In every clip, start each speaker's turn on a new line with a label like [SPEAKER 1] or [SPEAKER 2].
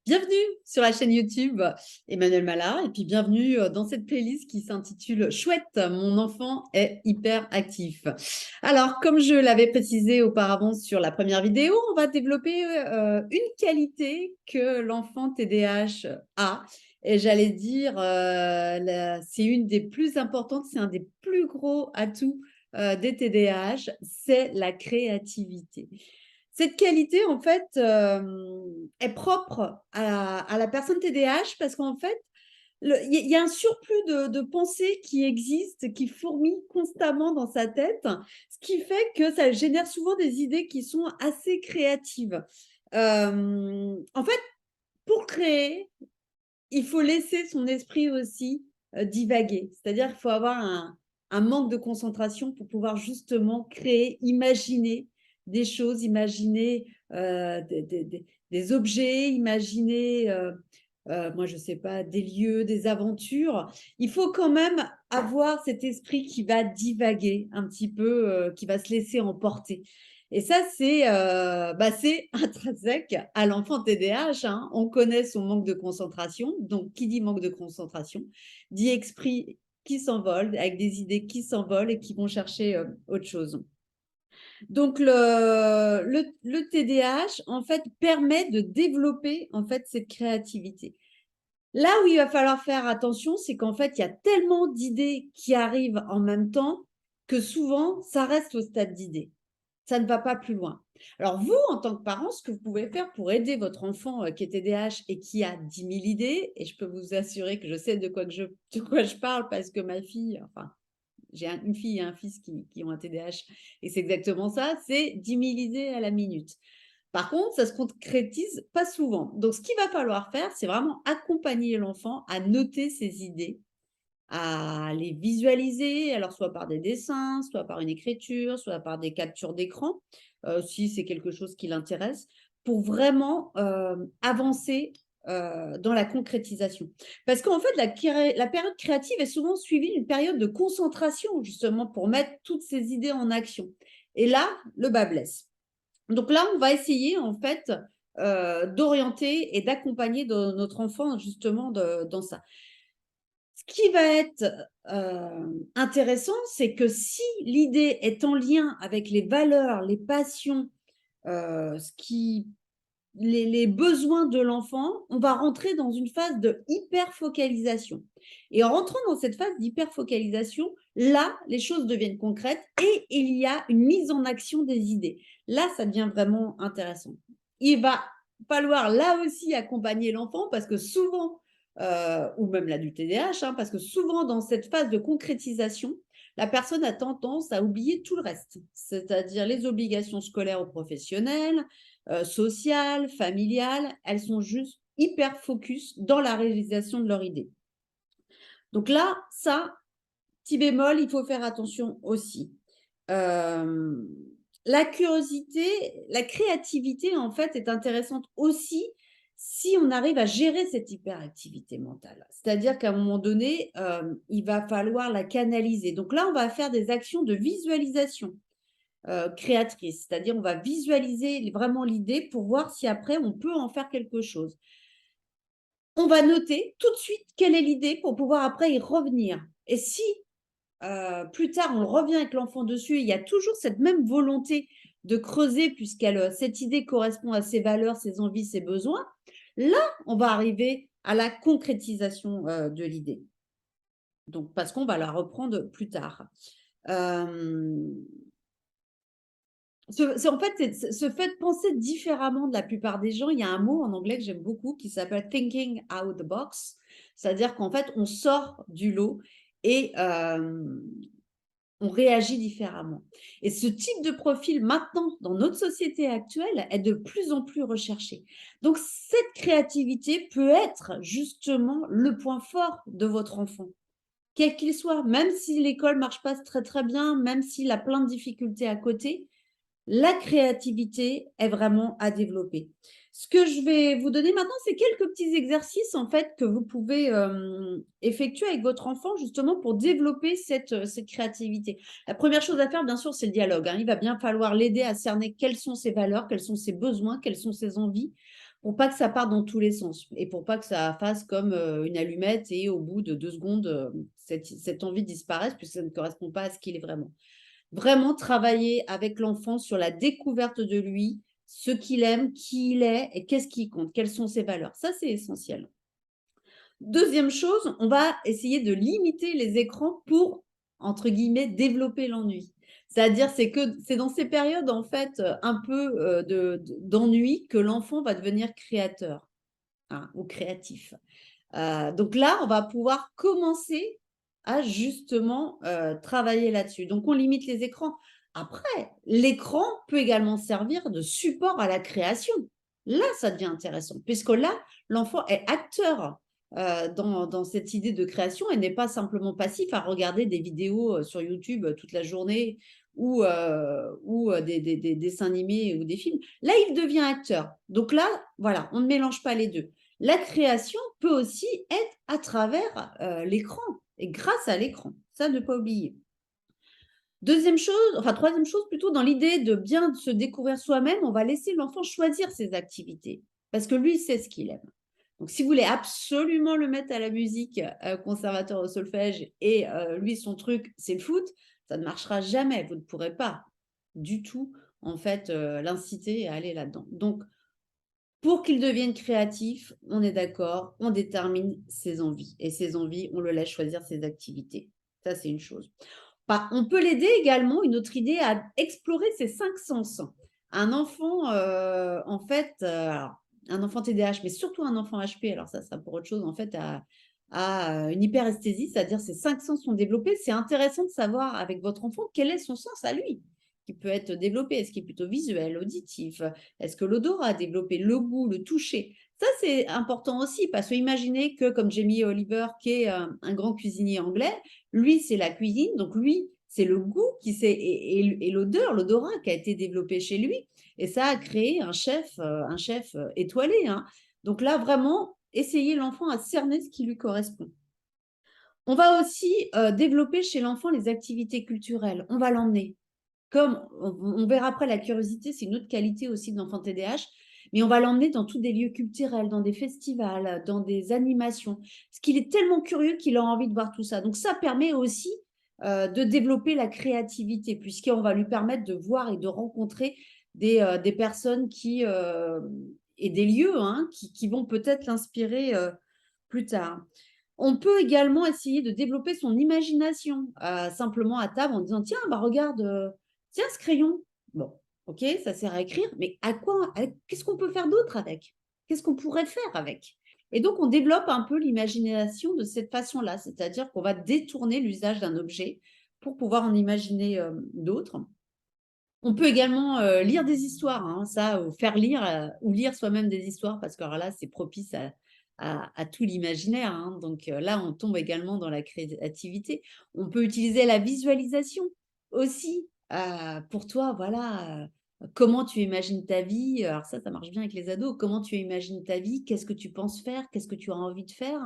[SPEAKER 1] Bienvenue sur la chaîne YouTube Emmanuel Mallard et puis bienvenue dans cette playlist qui s'intitule Chouette, mon enfant est hyper actif. Alors, comme je l'avais précisé auparavant sur la première vidéo, on va développer une qualité que l'enfant TDAH a. Et j'allais dire, c'est une des plus importantes, c'est un des plus gros atouts des TDAH, c'est la créativité. Cette qualité, en fait, est propre à la personne TDAH parce qu'en fait, il y a un surplus de pensées qui existe, qui fourmille constamment dans sa tête, ce qui fait que ça génère souvent des idées qui sont assez créatives. En fait, pour créer, il faut laisser son esprit aussi divaguer. C'est-à-dire qu'il faut avoir un manque de concentration pour pouvoir justement créer, imaginer des choses, imaginer des objets, imaginer, moi je ne sais pas, des lieux, des aventures. Il faut quand même avoir cet esprit qui va divaguer un petit peu, qui va se laisser emporter. Et ça, c'est intrinsèque à l'enfant TDAH, hein. On connaît son manque de concentration. Donc, qui dit manque de concentration, dit esprit qui s'envole, avec des idées qui s'envolent et qui vont chercher autre chose. Donc, le TDAH, en fait, permet de développer, en fait, cette créativité. Là où il va falloir faire attention, c'est qu'en fait, il y a tellement d'idées qui arrivent en même temps que souvent, ça reste au stade d'idées. Ça ne va pas plus loin. Alors vous, en tant que parent, ce que vous pouvez faire pour aider votre enfant qui est TDAH et qui a 10 000 idées, et je peux vous assurer que je sais de quoi je parle parce que ma fille, enfin, j'ai une fille et un fils qui ont un TDAH et c'est exactement ça, c'est 10 000 idées à la minute. Par contre, ça se concrétise pas souvent. Donc, ce qu'il va falloir faire, c'est vraiment accompagner l'enfant à noter ses idées, à les visualiser, alors soit par des dessins, soit par une écriture, soit par des captures d'écran, si c'est quelque chose qui l'intéresse, pour vraiment avancer dans la concrétisation. Parce qu'en fait, la période créative est souvent suivie d'une période de concentration, justement, pour mettre toutes ces idées en action. Et là, le bas blesse. Donc là, on va essayer, en fait, d'orienter et d'accompagner notre enfant, justement, dans ça. Ce qui va être intéressant, c'est que si l'idée est en lien avec les valeurs, les passions, les besoins de l'enfant, on va rentrer dans une phase de hyper-focalisation. Et en rentrant dans cette phase d'hyper-focalisation, là, les choses deviennent concrètes et il y a une mise en action des idées. Là, ça devient vraiment intéressant. Il va falloir là aussi accompagner l'enfant parce que souvent, ou même l'adulte TDAH, hein, parce que souvent dans cette phase de concrétisation, la personne a tendance à oublier tout le reste, c'est-à-dire les obligations scolaires ou professionnelles, sociales, familiales, elles sont juste hyper focus dans la réalisation de leur idée. Donc là, ça, petit bémol, il faut faire attention aussi. La curiosité, la créativité, en fait, est intéressante aussi si on arrive à gérer cette hyperactivité mentale. C'est-à-dire qu'à un moment donné, il va falloir la canaliser. Donc là, on va faire des actions de visualisation créatrice, c'est-à-dire on va visualiser vraiment l'idée pour voir si après on peut en faire quelque chose. On va noter tout de suite quelle est l'idée pour pouvoir après y revenir. Et si plus tard on revient avec l'enfant dessus, il y a toujours cette même volonté de creuser cette idée correspond à ses valeurs, ses envies, ses besoins, là on va arriver à la concrétisation de l'idée. Donc parce qu'on va la reprendre plus tard. En fait, ce fait de penser différemment de la plupart des gens, il y a un mot en anglais que j'aime beaucoup qui s'appelle thinking out the box. C'est-à-dire qu'en fait, on sort du lot et on réagit différemment. Et ce type de profil, maintenant, dans notre société actuelle, est de plus en plus recherché. Donc, cette créativité peut être justement le point fort de votre enfant, quel qu'il soit, même si l'école ne marche pas très très bien, même s'il a plein de difficultés à côté, la créativité est vraiment à développer. Ce que je vais vous donner maintenant, c'est quelques petits exercices en fait que vous pouvez effectuer avec votre enfant justement pour développer cette créativité. La première chose à faire, bien sûr, c'est le dialogue, hein. Il va bien falloir l'aider à cerner quelles sont ses valeurs, quels sont ses besoins, quelles sont ses envies pour pas que ça parte dans tous les sens et pour pas que ça fasse comme une allumette et au bout de 2 secondes, cette envie disparaisse puisque ça ne correspond pas à ce qu'il est vraiment. Vraiment travailler avec l'enfant sur la découverte de lui, ce qu'il aime, qui il est et qu'est-ce qui compte, quelles sont ses valeurs. Ça, c'est essentiel. Deuxième chose, on va essayer de limiter les écrans pour, entre guillemets, «développer l'ennui». C'est-à-dire, c'est dans ces périodes, en fait, un peu, d'ennui que l'enfant va devenir créateur, hein, ou créatif. Donc là, on va pouvoir commencer à justement, travailler là-dessus. Donc on limite les écrans. Après, l'écran peut également servir de support à la création. Là, ça devient intéressant puisque là, l'enfant est acteur, dans cette idée de création et n'est pas simplement passif à regarder des vidéos, sur YouTube, toute la journée ou des dessins animés ou des films. Là, il devient acteur. Donc là, voilà, on ne mélange pas les 2. La création peut aussi être à travers, l'écran et grâce à l'écran, ça ne pas oublier. Deuxième chose, enfin troisième chose plutôt, dans l'idée de bien se découvrir soi-même, on va laisser l'enfant choisir ses activités parce que lui, il sait ce qu'il aime. Donc si vous voulez absolument le mettre à la musique, conservatoire au solfège et lui son truc, c'est le foot, ça ne marchera jamais. Vous ne pourrez pas du tout, en fait, l'inciter à aller là-dedans. Donc pour qu'il devienne créatif, on est d'accord, on détermine ses envies et ses envies, on le laisse choisir ses activités. Ça, c'est une chose. Bah, on peut l'aider également, une autre idée, à explorer ses 5 sens. Un enfant, en fait, alors, un enfant TDAH, mais surtout un enfant HP, alors ça sera pour autre chose, en fait, a une hyperesthésie, c'est-à-dire ses 5 sens sont développés. C'est intéressant de savoir avec votre enfant quel est son sens à lui, qui peut être développé. Est-ce qu'il est plutôt visuel, auditif? Est-ce que l'odorat a développé, le goût, le toucher? Ça, c'est important aussi parce que imaginez que comme Jamie Oliver, qui est, un grand cuisinier anglais, lui, c'est la cuisine, donc lui, c'est le goût qui s'est et l'odeur, l'odorat qui a été développé chez lui et ça a créé un chef, étoilé, hein. Donc là, vraiment, essayer l'enfant à cerner ce qui lui correspond. On va aussi, développer chez l'enfant les activités culturelles. On va l'emmener. Comme on verra après la curiosité, c'est une autre qualité aussi de l'enfant TDAH, mais on va l'emmener dans tous des lieux culturels, dans des festivals, dans des animations. Parce qu'il est tellement curieux qu'il a envie de voir tout ça. Donc ça permet aussi, de développer la créativité puisqu'on va lui permettre de voir et de rencontrer des personnes et des lieux, hein, qui vont peut-être l'inspirer, plus tard. On peut également essayer de développer son imagination, simplement à table en disant: «Tiens, bah, regarde, tiens ce crayon». Bon, OK, ça sert à écrire, mais à quoi qu'est-ce qu'on peut faire d'autre avec? Qu'est-ce qu'on pourrait faire avec? Et donc on développe un peu l'imagination de cette façon-là, c'est-à-dire qu'on va détourner l'usage d'un objet pour pouvoir en imaginer, d'autres. On peut également, lire des histoires, hein, ça, ou faire lire, ou lire soi-même des histoires parce que alors là, c'est propice à tout l'imaginaire, hein, donc là, on tombe également dans la créativité. On peut utiliser la visualisation aussi, pour toi, voilà, comment tu imagines ta vie? Alors ça marche bien avec les ados. Comment tu imagines ta vie? Qu'est-ce que tu penses faire? Qu'est-ce que tu as envie de faire?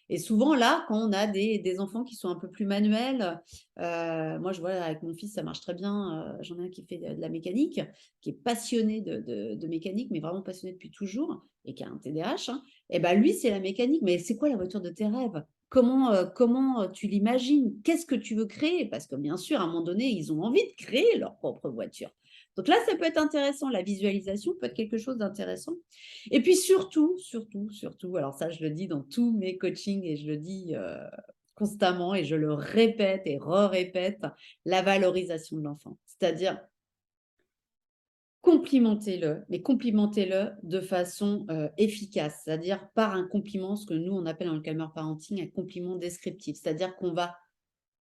[SPEAKER 1] Et souvent là, quand on a des enfants qui sont un peu plus manuels, moi, je vois avec mon fils, ça marche très bien. J'en ai un qui fait de la mécanique, qui est passionné de mécanique, mais vraiment passionné depuis toujours et qui a un TDAH, hein. Et ben lui, c'est la mécanique. Mais c'est quoi la voiture de tes rêves? Comment tu l'imagines? Qu'est-ce que tu veux créer? Parce que bien sûr, à un moment donné, ils ont envie de créer leur propre voiture. Donc là, ça peut être intéressant. La visualisation peut être quelque chose d'intéressant. Et puis surtout, surtout, surtout, alors ça, je le dis dans tous mes coachings et je le dis, constamment et je le répète et re-répète, la valorisation de l'enfant. C'est-à-dire complimentez-le, mais complimentez-le de façon, efficace, c'est-à-dire par un compliment, ce que nous on appelle dans le Calmer Parenting un compliment descriptif. C'est-à-dire qu'on va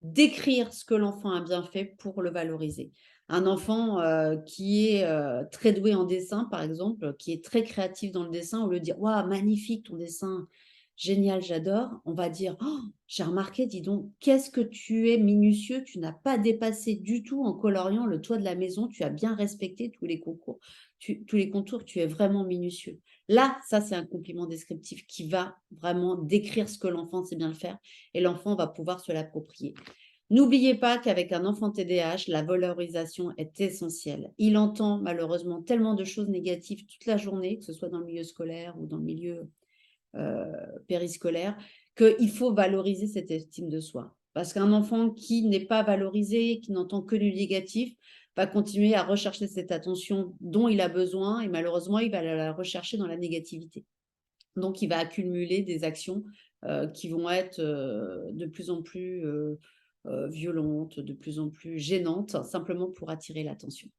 [SPEAKER 1] décrire ce que l'enfant a bien fait pour le valoriser. Un enfant, qui est, très doué en dessin, par exemple, qui est très créatif dans le dessin, au lieu de dire: «Waouh, magnifique ton dessin, génial, j'adore», on va dire: «Oh, j'ai remarqué, dis donc, qu'est-ce que tu es minutieux, tu n'as pas dépassé du tout en coloriant le toit de la maison, tu as bien respecté tous les contours, tu es vraiment minutieux». Là, ça, c'est un compliment descriptif qui va vraiment décrire ce que l'enfant sait bien le faire et l'enfant va pouvoir se l'approprier. N'oubliez pas qu'avec un enfant TDAH, la valorisation est essentielle. Il entend malheureusement tellement de choses négatives toute la journée, que ce soit dans le milieu scolaire ou dans le milieu périscolaire, qu'il faut valoriser cette estime de soi. Parce qu'un enfant qui n'est pas valorisé, qui n'entend que du négatif, va continuer à rechercher cette attention dont il a besoin et malheureusement, il va la rechercher dans la négativité. Donc, il va accumuler des actions qui vont être de plus en plus violentes, de plus en plus gênantes, simplement pour attirer l'attention.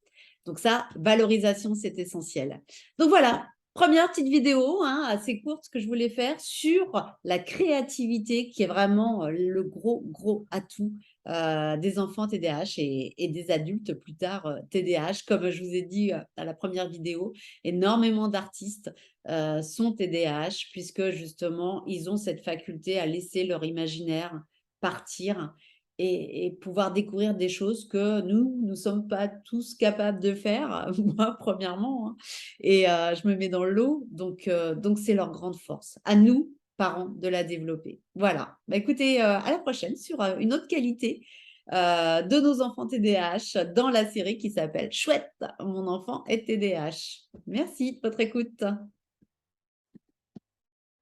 [SPEAKER 1] Donc ça, valorisation, c'est essentiel. Donc voilà, première petite vidéo assez courte que je voulais faire sur la créativité qui est vraiment le gros atout des enfants TDAH et des adultes plus tard TDAH. Comme je vous ai dit à la première vidéo, énormément d'artistes sont TDAH puisque justement, ils ont cette faculté à laisser leur imaginaire partir et pouvoir découvrir des choses que nous ne sommes pas tous capables de faire, moi premièrement, et je me mets dans l'eau, donc c'est leur grande force. À nous, parents, de la développer. Voilà. Bah, écoutez, à la prochaine sur une autre qualité de nos enfants TDAH dans la série qui s'appelle « Chouette, mon enfant est TDAH ». Merci de votre écoute.